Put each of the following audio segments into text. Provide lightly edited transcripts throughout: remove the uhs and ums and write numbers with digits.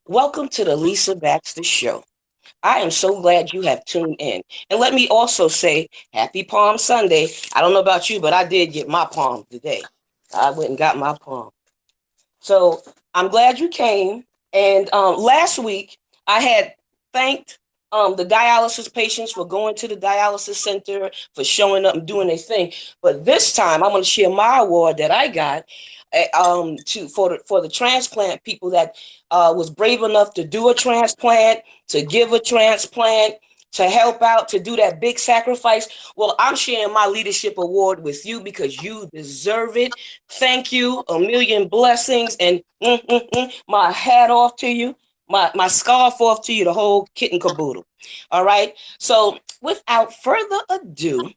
Welcome to the Lisa Baxter Show. I am so glad you have tuned in. And let me also say, Happy Palm Sunday. I don't know about you, but I did get my palm today. I went and got my palm. So I'm glad you came. And last week, I had thanked the dialysis patients for going to the dialysis center, for showing up and doing their thing. But this time, I'm going to share my award that I got for the transplant people that was brave enough to do a transplant, to give a transplant, to help out, to do that big sacrifice. Well, I'm sharing my leadership award with you because you deserve it. Thank you. A million blessings. And my hat off to you. My scarf off to you, the whole kit and caboodle. All right. So without further ado,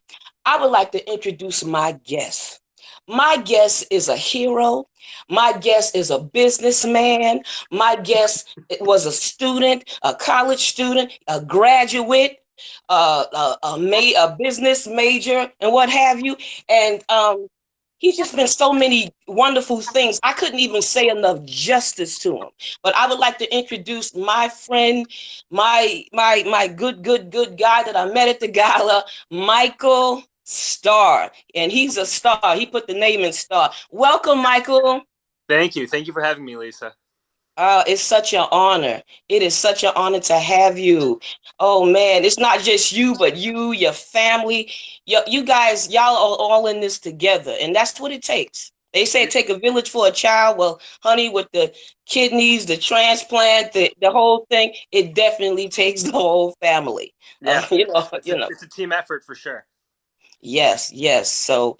I would like to introduce my guest. My guest is a hero. My guest is a businessman. My guest was a student, a college student, a graduate, a business major, and what have you. And he's just been so many wonderful things. I couldn't even say enough justice to him. But I would like to introduce my friend, my good guy that I met at the gala, Michael Starr. And he's a star. He put the name in Star. Welcome, Michael. Thank you. Thank you for having me, Lisa. It's such an honor. It is such an honor to have you. Oh man, it's not just you, but you, your family, you guys, y'all are all in this together, and that's what it takes. They say it take a village for a child. Well, honey, with the kidneys, the transplant, the whole thing, it definitely takes the whole family. Yeah, You know, it's it's you a know. it's a team effort for sure. Yes, yes. So,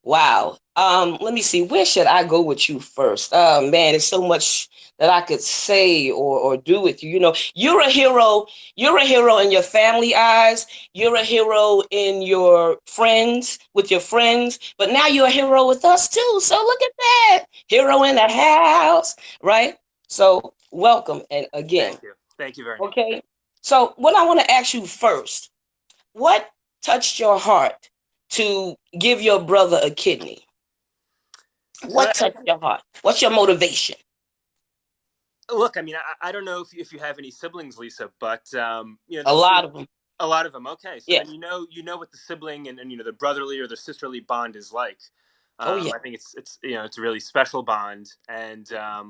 wow. Let me see. Where should I go with you first? Oh man, there's so much that I could say or do with you. You know, you're a hero. You're a hero in your family eyes. You're a hero in your friends, with your friends. But now you're a hero with us too. So look at that. Hero in the house, right? So welcome and again. Thank you. Thank you very much. Okay. So what I want to ask you first, what touched your heart to give your brother a kidney? So What touched your heart? What's your motivation? look, I mean, I don't know if you have any siblings, Lisa, but A this lot of them. a lot of them. Okay, so Yeah. then you know what the sibling and the brotherly or the sisterly bond is like. Oh, yeah. I think it's a really special bond, and I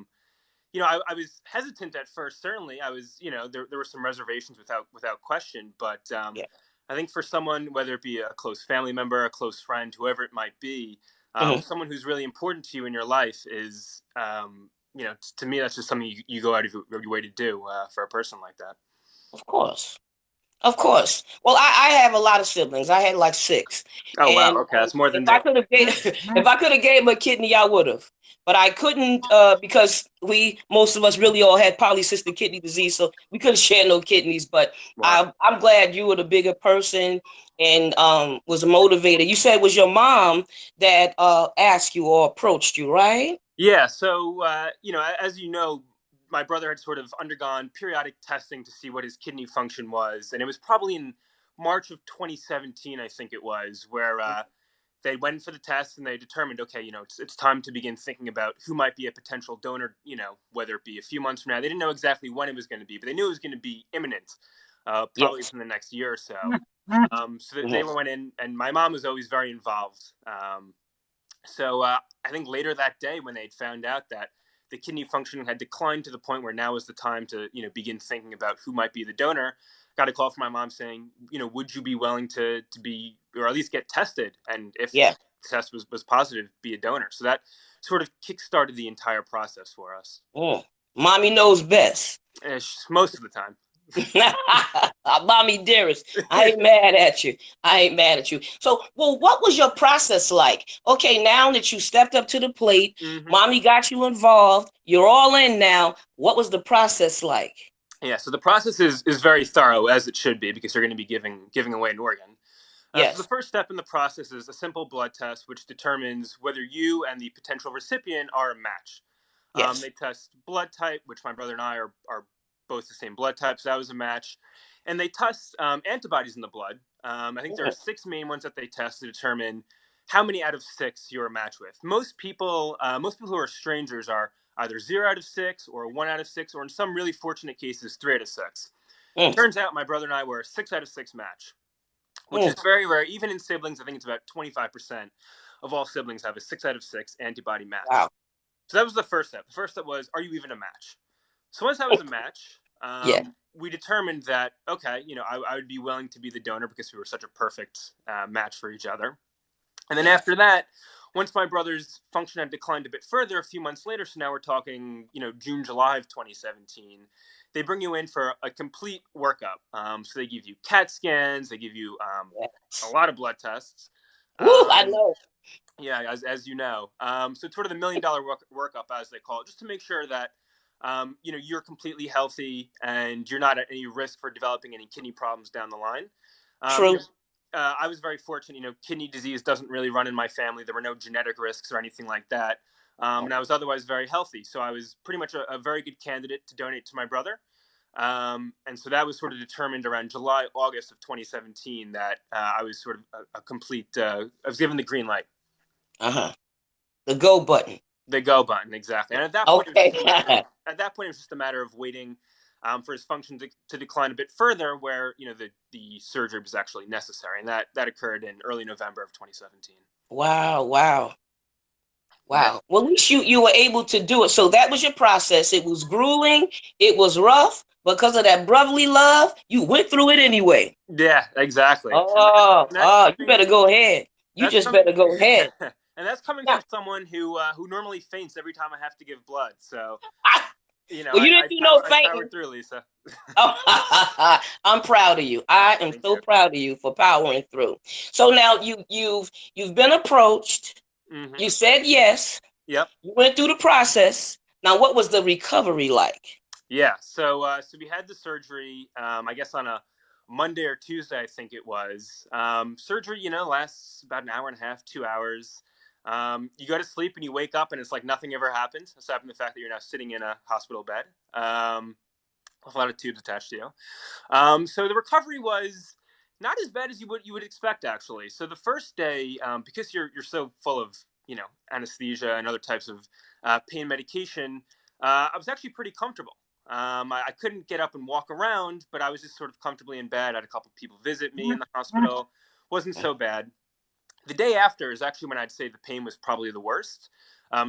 was hesitant at first. Certainly, I was there were some reservations without question, but Yeah. I think for someone, whether it be a close family member, a close friend, whoever it might be, Hmm. someone who's really important to you in your life is to me that's just something you go out of your way to do for a person like that. Of course. Of course. Well, I have a lot of siblings. I had like six, Oh wow, and okay, that's more if than I me. could have gave if I could have gave him a kidney, I would have. But I couldn't because most of us really all had polycystic kidney disease, so we couldn't share no kidneys. But Wow. I'm glad you were the bigger person and was motivated. You said it was your mom that asked you or approached you, right? Yeah, so as you know, my brother had sort of undergone periodic testing to see what his kidney function was, and it was probably in March of 2017, I think it was, where they went for the test and they determined, okay, it's time to begin thinking about who might be a potential donor. Whether it be a few months from now, they didn't know exactly when it was going to be, but they knew it was going to be imminent, probably Yes. within the next year or so. So that they Hmm. went in, and my mom was always very involved. So I think later that day, when they'd found out that the kidney function had declined to the point where now is the time to begin thinking about who might be the donor, got a call from my mom saying, would you be willing to be or at least get tested, and if Yeah. the test was positive, be a donor. So that sort of kick-started the entire process for us. Mm. Mommy knows best. Most of the time. Mommy dearest, I ain't mad at you. I ain't mad at you. So, well, what was your process like? Okay, now that you stepped up to the plate, Hmm. mommy got you involved, you're all in now. What was the process like? Yeah, so the process is very thorough, as it should be, because you're going to be giving away an organ. So the Yes, first step in the process is a simple blood test, which determines whether you and the potential recipient are a match. yes. They test blood type, which my brother and I are both the same blood type, so that was a match. And they test antibodies in the blood. I think there are Mhm. six main ones that they test to determine how many out of six you're a match with. Most people who are strangers are either 0 out of 6 or 1 out of 6, or in some really fortunate cases, 3 out of 6. Mm, Turns out my brother and I were a 6 out of 6 match, which is mm. very rare. Even in siblings, I think it's about 25% of all siblings have a 6 out of 6 antibody match. Wow. So that was the first step. The first step was, are you even a match? So once I was a match, Yeah. we determined that, okay, I would be willing to be the donor because we were such a perfect match for each other. And then Yeah. after that, once my brother's function had declined a bit further, a few months later, so now we're talking, June, July of 2017, they bring you in for a complete workup. So they give you CAT scans, they give you a Yes. lot of blood tests. Woo, I Um, know. yeah, as you know. So it's sort of the $1 million workup, as they call it, just to make sure that you're completely healthy and you're not at any risk for developing any kidney problems down the line. Um, you True. know, I was very fortunate. Kidney disease doesn't really run in my family. There were no genetic risks or anything like that, and I was otherwise very healthy. So I was pretty much a very good candidate to donate to my brother. And so that was sort of determined around July, August of 2017 that I was sort of a complete. I was given the green light. Uh-huh. The go button. The go button, exactly. And at that point, it was Okay. just a matter of waiting for his function to decline a bit further, where the surgery was actually necessary, and that occurred in early November of 2017. Wow, wow, Yeah, wow. Well, at least you were able to do it. So that was your process. It was grueling. It was rough. Because of that brotherly love, you went through it anyway. yeah, exactly. Oh, And that's oh, you coming. better go ahead. You That's just coming. better go ahead. And that's coming Now, from someone who normally faints every time I have to give blood. So well, you didn't do no I powered fainting. through, Lisa. Oh, I'm proud of you. I am Thank so you. proud of you for powering through. So now you've been approached. Hmm. You said yes. Yep. You went through the process. Now, what was the recovery like? Yeah. So we had the surgery. I guess on a Monday or Tuesday, I think it was. Surgery, lasts about an hour and a half, 2 hours. You go to sleep and you wake up and it's like nothing ever happened, aside from the fact that you're now sitting in a hospital bed. A lot of tubes attached to you. So the recovery was not as bad as you would expect, actually. So the first day, because you're so full of anesthesia and other types of pain medication, I was actually pretty comfortable. I couldn't get up and walk around, but I was just sort of comfortably in bed. I had a couple of people visit me in the hospital. Wasn't so bad. The day after is actually when I'd say the pain was probably the worst,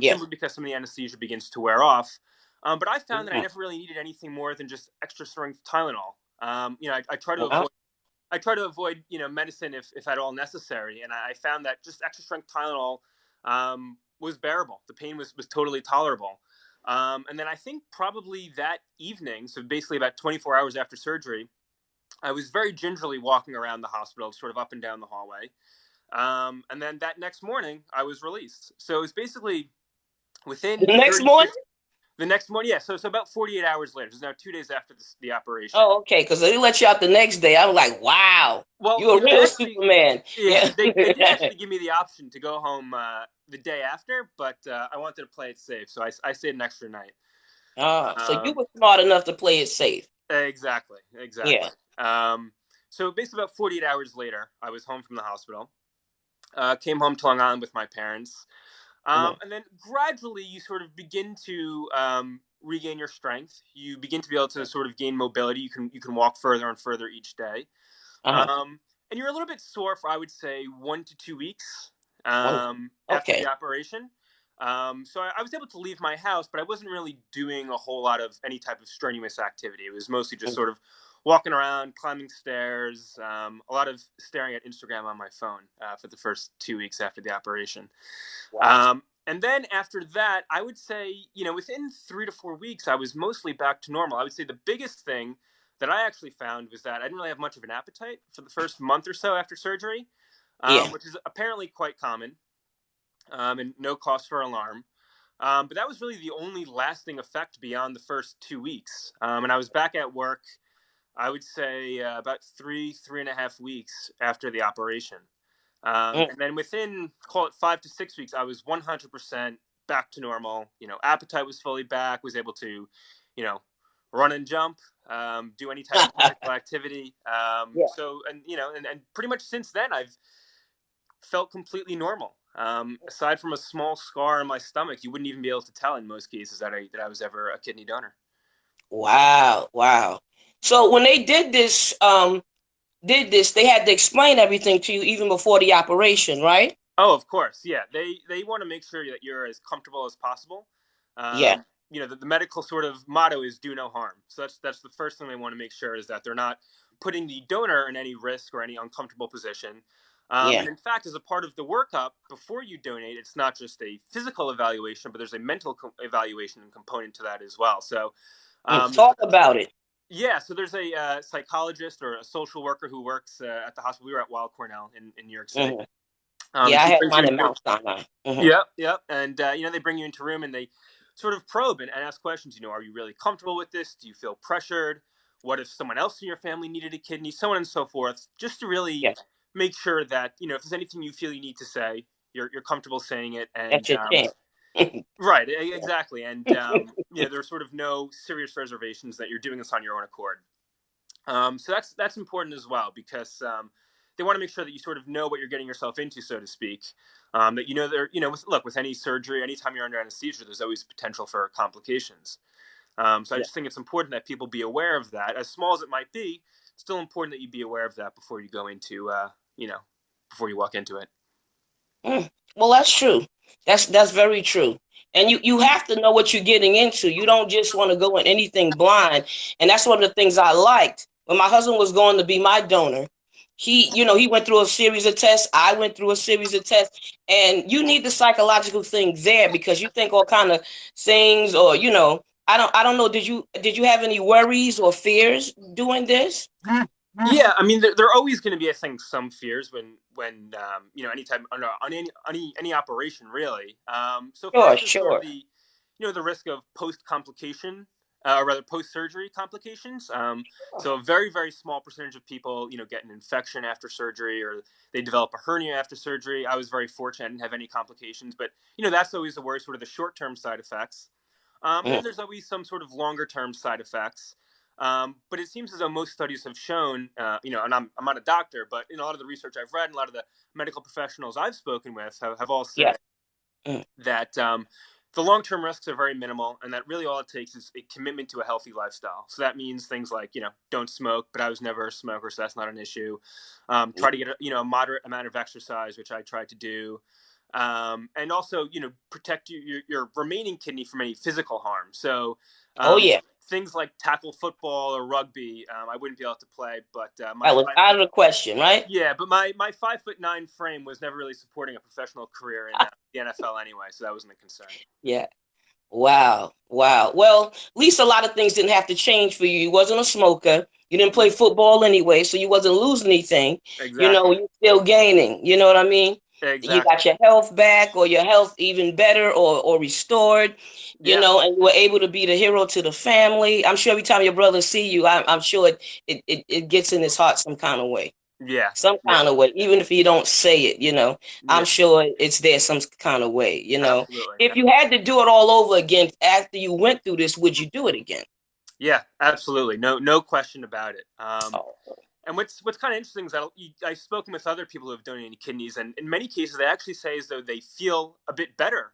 Yes. simply because some of the anesthesia begins to wear off. But I found that I Mhm. never really needed anything more than just extra strength Tylenol. I try to Wow. avoid medicine if at all necessary, and I found that just extra strength Tylenol was bearable. The pain was totally tolerable. And then I think probably that evening, so basically about 24 hours after surgery, I was very gingerly walking around the hospital, sort of up and down the hallway. And then that next morning, I was released. So it was basically The within next morning? 36. The next morning, yeah. So about 48 hours later. It's now 2 days after the operation. Oh, okay. Because they let you out the next day. I was like, wow, Well, you're a they real actually, Superman. yeah, Yeah. they did actually give me the option to go home the day after, but I wanted to play it safe, so I stayed an extra night. So you Um, were smart enough to play it safe. exactly, Yeah. exactly. So basically, about 48 hours later, I was home from the hospital. Came home to Long Island with my parents. Mhm. And then gradually you sort of begin to regain your strength. You begin to be able to sort of gain mobility. You can walk further and further each day. Uh-huh. And you're a little bit sore for, I would say, 1 to 2 weeks One. after Okay. the operation. So I was able to leave my house, but I wasn't really doing a whole lot of any type of strenuous activity. It was mostly just Mhm. sort of walking around, climbing stairs, a lot of staring at Instagram on my phone for the first 2 weeks after the operation. Wow. And then after that, I would say, within 3 to 4 weeks, I was mostly back to normal. I would say the biggest thing that I actually found was that I didn't really have much of an appetite for the first month or so after surgery, Yeah. which is apparently quite common, and no cause for alarm. But that was really the only lasting effect beyond the first 2 weeks. And I was back at work, I would say, about 3.5 weeks after the operation. Mm. And then within, call it 5 to 6 weeks, I was 100% back to normal. Appetite was fully back, was able to, you know, run and jump, do any type of physical activity. Yeah. So, and pretty much since then, I've felt completely normal. Aside from a small scar on my stomach, you wouldn't even be able to tell in most cases that I was ever a kidney donor. Wow, wow. So when they did this, they had to explain everything to you even before the operation, right? Oh, of course, yeah. They want to make sure that you're as comfortable as possible. Yeah, The medical sort of motto is "do no harm." So that's the first thing they want to make sure is that they're not putting the donor in any risk or any uncomfortable position. yeah. And in fact, as a part of the workup before you donate, it's not just a physical evaluation, but there's a mental evaluation component to that as well. So there's Talk about it. yeah, so there's a psychologist or a social worker who works at the hospital. We were at Weill Cornell in New York City. Hmm. And Yeah, I she had brings you mine in into Mount Sinai. yep, yep. And they bring you into a room and they sort of probe and ask questions. Are you really comfortable with this? Do you feel pressured? What if someone else in your family needed a kidney? So on and so forth. Just to really Yeah, make sure that if there's anything you feel you need to say, you're comfortable saying it. that's And your chance. right, exactly. And there's sort of no serious reservations that you're doing this on your own accord. So that's important as well because they want to make sure that you sort of know what you're getting yourself into, so to speak. That there, with any surgery, anytime you're under anesthesia, there's always potential for complications. So I Yeah. just think it's important that people be aware of that, as small as it might be. It's still important that you be aware of that before you go into, before you walk into it. Mm. Well, that's true. That's very true. And you have to know what you're getting into. You don't just want to go in anything blind. And that's one of the things I liked when my husband was going to be my donor. He went through a series of tests. I went through a series of tests, and you need the psychological thing there because you think all kind of things, or I don't know. Did you have any worries or fears doing this? Yeah, I mean, there are always going to be, I think, some fears when anytime on any operation really. So Sure, first, there's sort of sure. the risk of post complication, or rather post surgery complications. So a very very small percentage of people get an infection after surgery or they develop a hernia after surgery. I was very fortunate; I didn't have any complications, but that's always the worst, sort of the short term side effects. And Mm. then there's always some sort of longer term side effects. But it seems as though most studies have shown, and I'm not a doctor, but in a lot of the research I've read and a lot of the medical professionals I've spoken with have all Yeah. said Mm. that the long term risks are very minimal and that really all it takes is a commitment to a healthy lifestyle. So that means things like, don't smoke, but I was never a smoker, so that's not an issue. Yeah. Try to get a moderate amount of exercise, which I tried to do. And also, protect your remaining kidney from any physical harm. So, Oh um, yeah. things like tackle football or rugby, I wouldn't be able to play. But my That was five out foot, of the question, right? yeah, but my 5'9" frame was never really supporting a professional career in the NFL anyway, so that wasn't a concern. Yeah. Wow. Wow. Well, at least a lot of things didn't have to change for you. You wasn't a smoker. You didn't play football anyway, so you wasn't losing anything. Exactly. You're still gaining. You know what I mean? You got Exactly. your health back, or your health even better, or restored. Yeah. And you were able to be the hero to the family. I'm sure every time your brothers see you, I'm sure it gets in his heart some kind of way. Yeah. Some Yeah. kind of way, even if you don't say it, I'm Yeah. sure it's there some kind of way. Absolutely. If you had to do it all over again after you went through this, would you do it again? Yeah. Absolutely. No question about it. Oh, And what's kind of interesting is that I've spoken with other people who have donated kidneys, and in many cases, they actually say as though they feel a bit better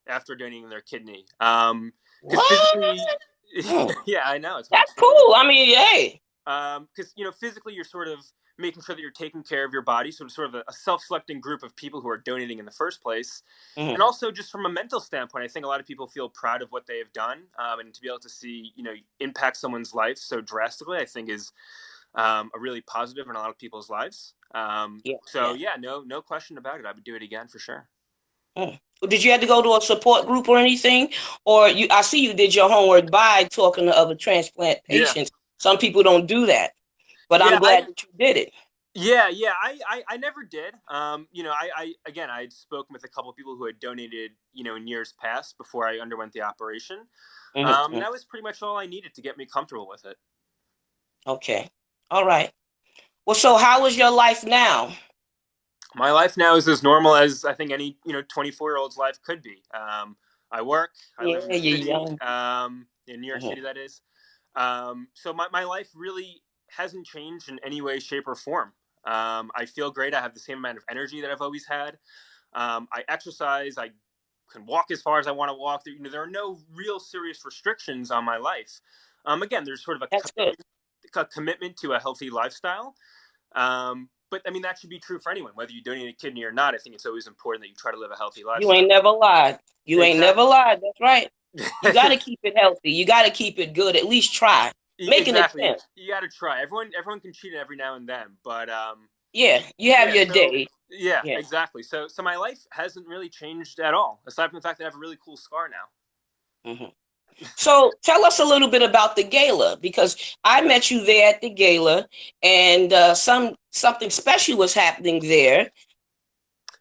after donating their kidney. Because what? physically, Hmm, yeah, I know it's kind of that's strange. cool. I mean, hey. Because physically, you're sort of making sure that you're taking care of your body. So it's sort of a self-selecting group of people who are donating in the first place, Mhm. and also just from a mental standpoint, I think a lot of people feel proud of what they have done, and to be able to see impact someone's life so drastically, I think is a really positive in a lot of people's lives. Yeah, So yeah. yeah, no question about it. I would do it again for sure. Mm. Did you have to go to a support group or anything? Or I see you did your homework by talking to other transplant Yeah, patients. Some people don't do that, but yeah, I'm glad that you did it. yeah. I never did. I again, I had spoken with a couple of people who had donated, in years past before I underwent the operation. And Hmm. that was pretty much all I needed to get me comfortable with it. Okay. All right. Well, so how is your life now? My life now is as normal as I think any 24-year-old's life could be. I work. I Yeah, live in the you're city, young. in New York Hmm. City, that is. So my life really hasn't changed in any way, shape, or form. I feel great. I have the same amount of energy that I've always had. I exercise. I can walk as far as I want to walk. There are no real serious restrictions on my life. Again, there's sort of That's good. a commitment to a healthy lifestyle. But I mean, that should be true for anyone, whether you donate a kidney or not. I think it's always important that you try to live a healthy You lifestyle. ain't never lied. You ain't never Exactly. lied. That's right. You got to keep it healthy. You got to keep it good. At least try. Make an Exactly. attempt. You got to try. Everyone can cheat every now and then, but Yeah, you have yeah. your So day. yeah, Yeah. exactly. So my life hasn't really changed at all, aside from the fact that I have a really cool scar now. hmm So tell us a little bit about the gala because I met you there at the gala, and something special was happening there.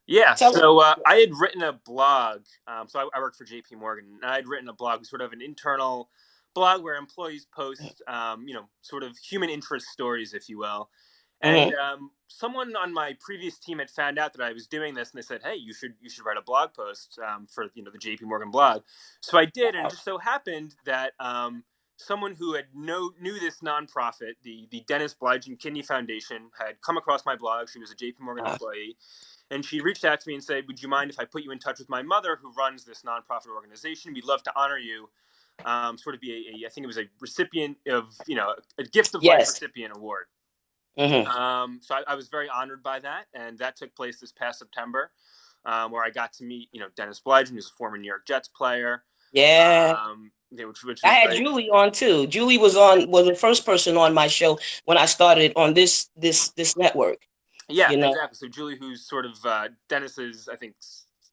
Yeah, Tell us. so I had written a blog. So I worked for JP Morgan, and I had written a blog, sort of an internal blog where employees post, sort of human interest stories, if you will. And Mm-hmm. someone on my previous team had found out that I was doing this, and they said, "Hey, you should write a blog post for the JP Morgan blog." So I did, and it Wow. just so happened that someone who had knew this nonprofit, the Dennis Blige and Kidney Foundation, had come across my blog. She was a JP Morgan Wow. employee, and she reached out to me and said, "Would you mind if I put you in touch with my mother, who runs this nonprofit organization? We'd love to honor you." Sort of be I think it was a recipient of a gift of life Yes. recipient award. Mm-hmm. So I was very honored by that, and that took place this past September, where I got to meet Dennis Blige, who's a former New York Jets player, Yeah. which I was had great. Julie on too. Julie was the first person on my show when I started on this network. Yeah, You know, exactly. So Julie, who's sort of Dennis's, I think,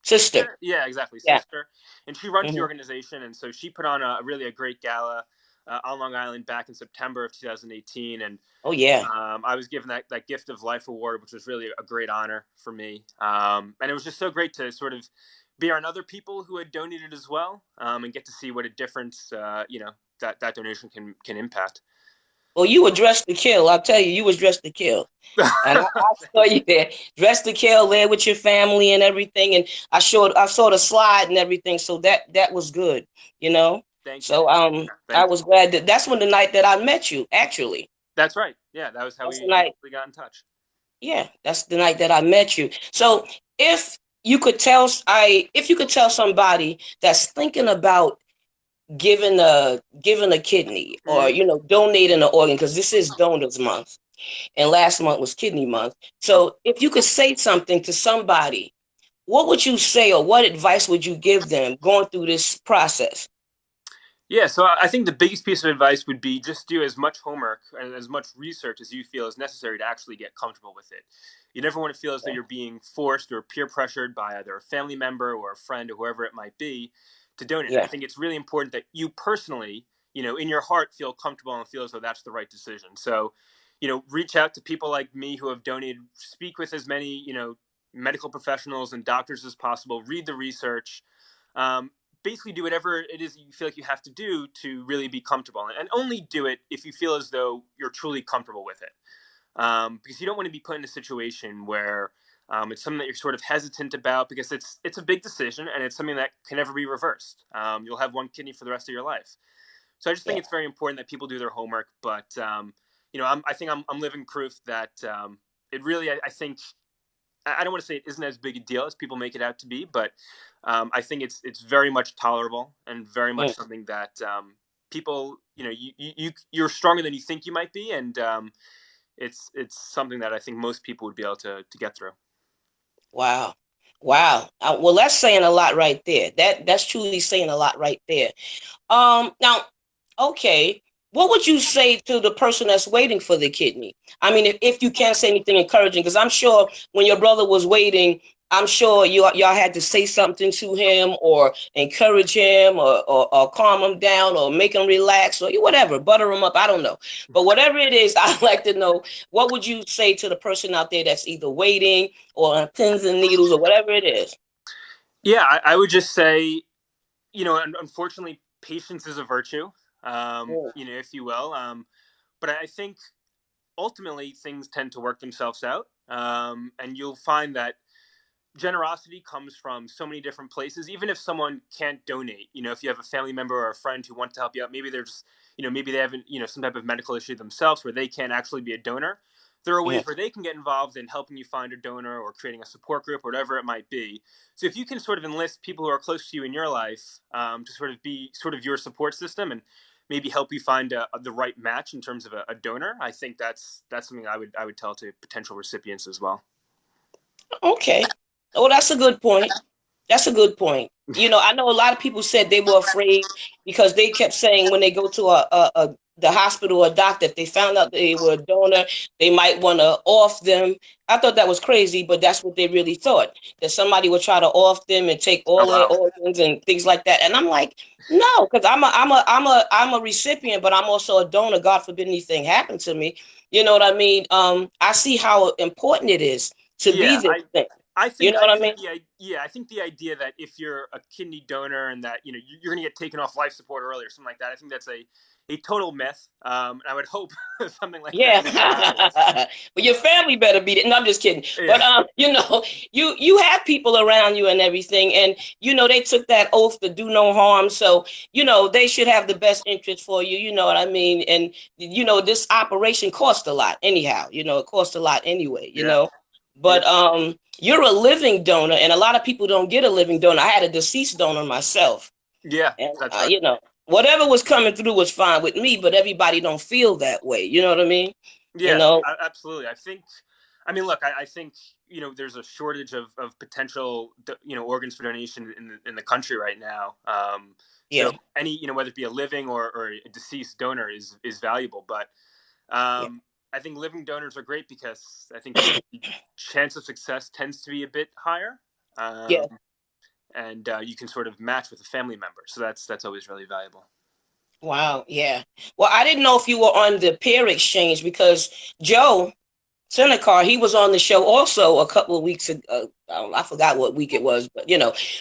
sister. sister. Yeah, exactly, Yeah. sister. And she runs the hmm organization, and so she put on a really a great gala on Long Island back in September of 2018, and Oh yeah. I was given that gift of life award, which was really a great honor for me. And it was just so great to sort of be around other people who had donated as well, and get to see what a difference that donation can impact. Well, you were dressed to kill. I'll tell you, you was dressed to kill. And I saw you there, dressed to kill there with your family and everything. And I saw the slide and everything. So that was good, you know. Thank you, So I thank you. was glad that's when the night that I met you. Actually, That's right. Yeah, that was how that's the we night. initially got in touch. Yeah, that's the night that I met you. So if if you could tell somebody that's thinking about giving a kidney or Mm-hmm. donating an organ because this is donors month and last month was kidney month. Okay. So if you could say something to somebody, what would you say or what advice would you give them going through this process? Yeah, so I think the biggest piece of advice would be just do as much homework and as much research as you feel is necessary to actually get comfortable with it. You never want to feel as though Yeah, you're being forced or peer pressured by either a family member or a friend or whoever it might be to donate. I yeah, think it's really important that you personally, in your heart, feel comfortable and feel as though that's the right decision. So, reach out to people like me who have donated, speak with as many, medical professionals and doctors as possible, read the research. Um, Basically do whatever it is you feel like you have to do to really be comfortable, and only do it if you feel as though you're truly comfortable with it, because you don't want to be put in a situation where it's something that you're sort of hesitant about, because it's a big decision and it's something that can never be reversed. You'll have one kidney for the rest of your life. So I just think yeah, it's very important that people do their homework. But I think I'm living proof that it really, I think, I don't want to say it isn't as big a deal as people make it out to be, but I think it's very much tolerable and very much mm, something that people, you're stronger than you think you might be, and it's something that I think most people would be able to get through. wow, wow. Well, that's saying a lot right there. That's truly saying a lot right there. Now, okay, what would you say to the person that's waiting for the kidney? I mean, if you can't say anything encouraging, because I'm sure when your brother was waiting, I'm sure y'all had to say something to him or encourage him or calm him down or make him relax or whatever, butter him up. I don't know. But whatever it is, I'd like to know what would you say to the person out there that's either waiting or on pins and needles or whatever it is? Yeah, I would just say, unfortunately, patience is a virtue, Mm, if you will. But I think ultimately things tend to work themselves out, and you'll find that generosity comes from so many different places. Even if someone can't donate, if you have a family member or a friend who wants to help you out, maybe they're just, maybe they haven't, some type of medical issue themselves where they can't actually be a donor. there are ways Mhm. where they can get involved in helping you find a donor or creating a support group, or whatever it might be. So if you can sort of enlist people who are close to you in your life, to sort of be sort of your support system and maybe help you find the right match in terms of a donor, I think that's something I would tell to potential recipients as well. Okay. Oh, that's a good point. That's a good point. I know a lot of people said they were afraid because they kept saying when they go to the hospital or doctor, if they found out they were a donor, they might want to off them. I thought that was crazy, but that's what they really thought, that somebody would try to off them and take Oh all of their wow. organs and things like that. And I'm like, no, because I'm a recipient, but I'm also a donor. God forbid anything happened to me. You know what I mean? I see how important it is to be Yeah, this thing. I You think know I what I think mean? I think the idea that if you're a kidney donor and that you're going to get taken off life support early or something like that, I think that's a total myth. And I would hope something like that Yeah, never happens. but your family better beat it. No, I'm just kidding. Yeah, But you have people around you and everything, and they took that oath to do no harm. So they should have the best interest for you. You know what I mean? And this operation cost a lot, anyhow. It cost a lot anyway. yeah, But yeah, you're a living donor, and a lot of people don't get a living donor. I had a deceased donor myself, yeah. and That's right. whatever was coming through was fine with me. But everybody don't feel that way. You know what I mean? You Yeah, know. absolutely. I mean, look, I think there's a shortage of potential organs for donation in the country right now. So Yeah, any whether it be a living or a deceased donor is valuable, but yeah, I think living donors are great because I think the chance of success tends to be a bit higher, yeah. and you can sort of match with a family member. So that's always really valuable. Wow, yeah. Well, I didn't know if you were on the peer exchange because Joe Senecar, he was on the show also a couple of weeks ago. I forgot what week it was,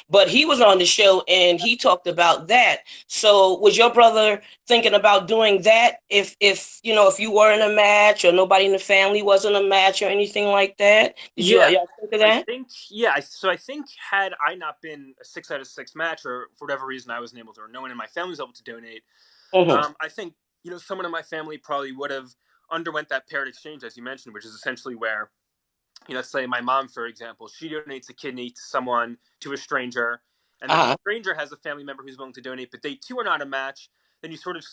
but he was on the show and he talked about that. So, was your brother thinking about doing that if you were in a match or nobody in the family was in a match or anything like that? Did you Yeah, y'all think of I that? think yeah. So I think had I not been a 6 out of 6 match, or for whatever reason I wasn't able to, or no one in my family was able to donate, Hmm. I think someone in my family probably would have underwent that paired exchange, as you mentioned, which is essentially where let's say my mom, for example, she donates a kidney to someone, to a stranger, and then the Uh-huh. stranger has a family member who's willing to donate, but they too are not a match. Then you sort of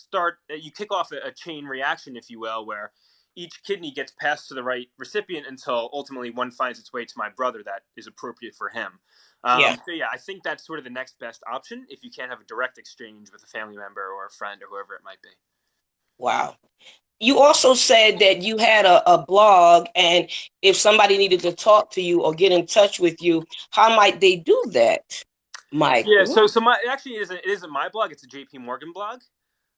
you kick off a chain reaction, if you will, where each kidney gets passed to the right recipient until ultimately one finds its way to my brother that is appropriate for him. Yeah. So yeah, I think that's sort of the next best option if you can't have a direct exchange with a family member or a friend or whoever it might be. Wow. You also said that you had a blog, and if somebody needed to talk to you or get in touch with you, how might they do that, Yeah, Michael? so my actually it isn't my blog; it's a JP Morgan blog.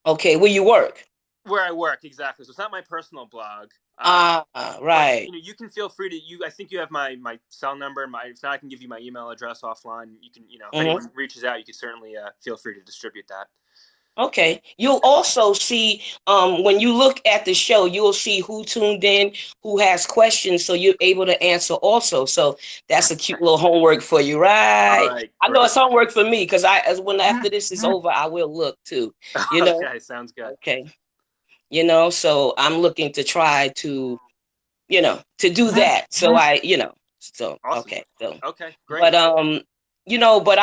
Okay, where you work? Where I work, exactly. So it's not my personal blog, Ah, but right. you can feel free to I think you have my cell number. If not, I can give you my email address offline. You can if Hmm. anyone reaches out, you can certainly feel free to distribute that. Okay. You'll also see when you look at the show, you'll see who tuned in, who has questions, so you're able to answer also. So that's a cute little homework for you, All right? right, I know great. it's homework for me because as when after this is over, I will look too. You know? Okay, sounds good. Okay. So I'm looking to try to do that. So Awesome. okay. So Okay, great. but but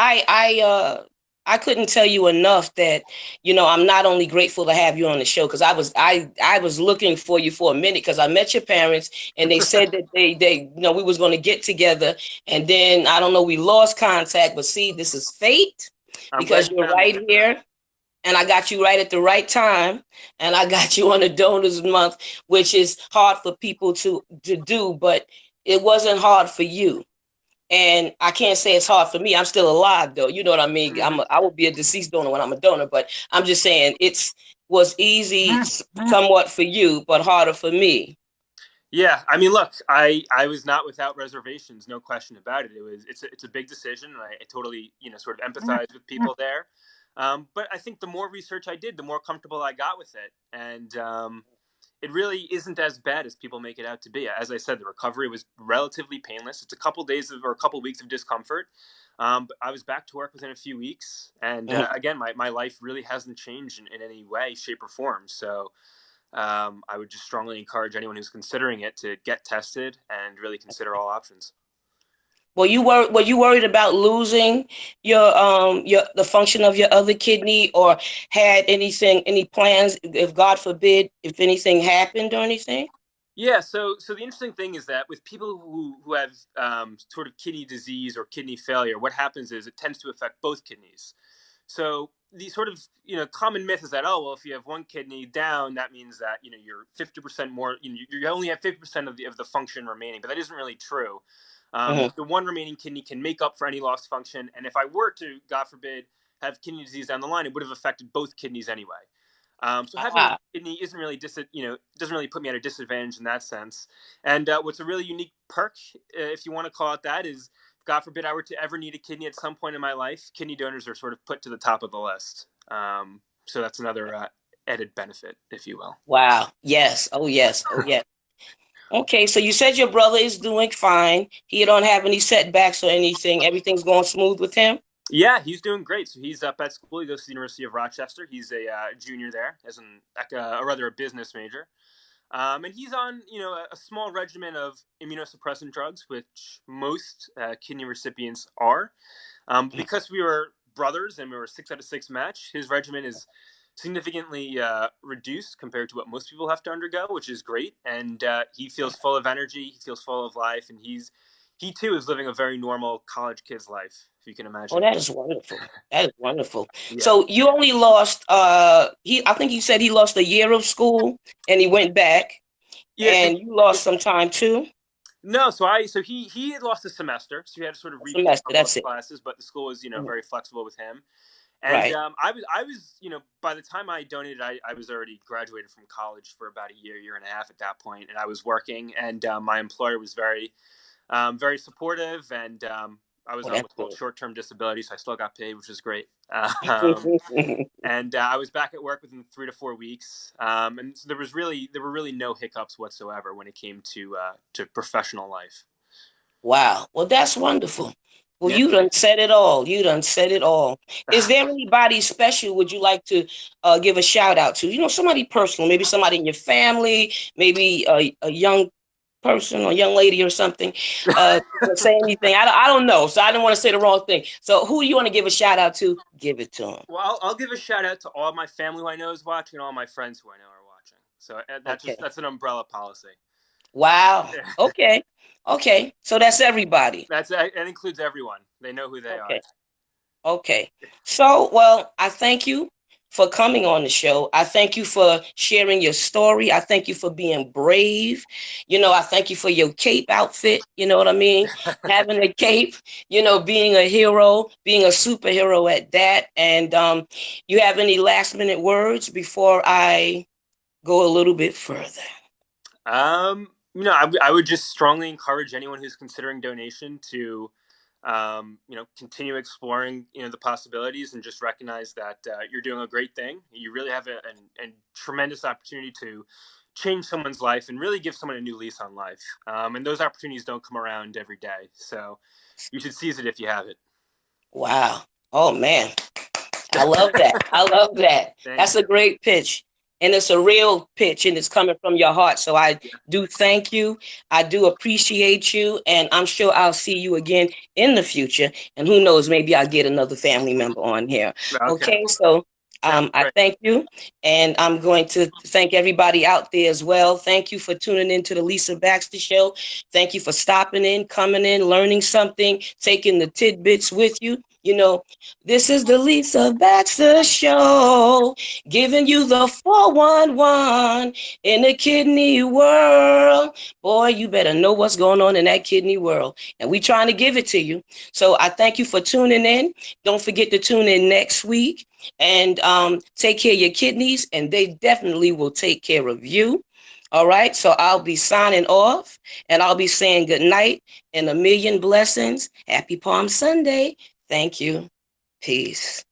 I couldn't tell you enough that I'm not only grateful to have you on the show because I was looking for you for a minute because I met your parents and they said that they we was going to get together, and then I don't know, we lost contact, but see, this is fate I'm glad because you you're found me, right Nicholas. here and I got you right at the right time, and I got you on the donors month, which is hard for people to do, but it wasn't hard for you. And I can't say it's hard for me. I'm still alive, though. You know what I mean? Hmm. I will be a deceased donor when I'm a donor, but I'm just saying it's was easy somewhat for you, but harder for me. Yeah, I mean, look, I was not without reservations, no question about it. It's a big decision, and I totally sort of empathize with people there. But I think the more research I did, the more comfortable I got with it, and it really isn't as bad as people make it out to be. As I said, the recovery was relatively painless. It's a couple days or a couple weeks of discomfort, but I was back to work within a few weeks, and Mhm. again, my life really hasn't changed in any way, shape, or form. So I would just strongly encourage anyone who's considering it to get tested and really consider all options. Were you worried about losing your the function of your other kidney, or had any plans if God forbid if anything happened or anything? Yeah, so the interesting thing is that with people who have sort of kidney disease or kidney failure, what happens is it tends to affect both kidneys. So the sort of common myth is that, oh well, if you have one kidney down, that means that you're 50% more, you only have 50% of the function remaining, but that isn't really true. Hmm. The one remaining kidney can make up for any lost function, and if I were to, God forbid, have kidney disease down the line, it would have affected both kidneys anyway. So having one Ah, kidney isn't really doesn't really put me at a disadvantage in that sense. And what's a really unique perk, if you want to call it that, is God forbid I were to ever need a kidney at some point in my life, kidney donors are sort of put to the top of the list. So that's another added benefit, if you will. wow. Yes. Oh yes. Oh yes. Okay, so you said your brother is doing fine. He don't have any setbacks or anything. Everything's going smooth with him. Yeah, he's doing great. So he's up at school. He goes to the University of Rochester. He's a junior there, as or rather a business major. And he's on, a small regimen of immunosuppressant drugs, which most kidney recipients are. Because we were brothers and we were a 6 out of 6 match, his regimen is significantly reduced compared to what most people have to undergo, which is great. And he feels full of energy. He feels full of life, and he too is living a very normal college kid's life, if you can Oh, imagine. that is wonderful. That is wonderful. Yeah. So you only lost I think you said he lost a year of school and he went back, Yeah. So and you lost some time too. no, so he had lost a semester, so he had to sort of A repeat semester, some of that's those it. classes, but the school was Mhm. very flexible with him. And Right. I was by the time I donated, I was already graduated from college for about a year and a half at that point, and I was working, and my employer was very supportive, and I was Oh, on that's what's called good. short-term disability, so I still got paid, which was great. Um, and I was back at work within 3 to 4 weeks, and so there were really no hiccups whatsoever when it came to professional life. Wow. Well, that's wonderful. Well, Yeah. you done said it all. You done said it all. Is there anybody special would you like to give a shout out to? Somebody personal, maybe somebody in your family, maybe a young person or young lady or something. Say anything. I don't know. So I don't want to say the wrong thing. So who you want to give a shout out to? Give it to them. Well, I'll give a shout out to all my family who I know is watching and all my friends who I know are watching. So Okay. that's an umbrella policy. Wow. Okay. Okay. So that's everybody. That includes everyone. They know who they are. Okay. Okay. So, well, I thank you for coming on the show. I thank you for sharing your story. I thank you for being brave. I thank you for your cape outfit. You know what I mean? Having a cape, being a hero, being a superhero at that. And you have any last minute words before I go a little bit further? I would just strongly encourage anyone who's considering donation to, continue exploring, the possibilities, and just recognize that you're doing a great thing. You really have a tremendous opportunity to change someone's life and really give someone a new lease on life. And those opportunities don't come around every day. So you should seize it if you have it. Wow. Oh, man. I love that. I love that. Thank That's a you. great pitch. And it's a real pitch and it's coming from your heart. So I Yeah. do thank you. I do appreciate you. And I'm sure I'll see you again in the future. And who knows, maybe I'll get another family member on here. Okay. Okay. So Sounds I great. thank you. And I'm going to thank everybody out there as well. Thank you for tuning in to the Lisa Baxter Show. Thank you for stopping in, coming in, learning something, taking the tidbits with you. This is the Lisa Baxter Show, giving you the 411 in the kidney world. Boy, you better know what's going on in that kidney world. And we trying to give it to you. So I thank you for tuning in. Don't forget to tune in next week and take care of your kidneys, and they definitely will take care of you. All right, so I'll be signing off, and I'll be saying good night and a million blessings. Happy Palm Sunday. Thank you. Peace.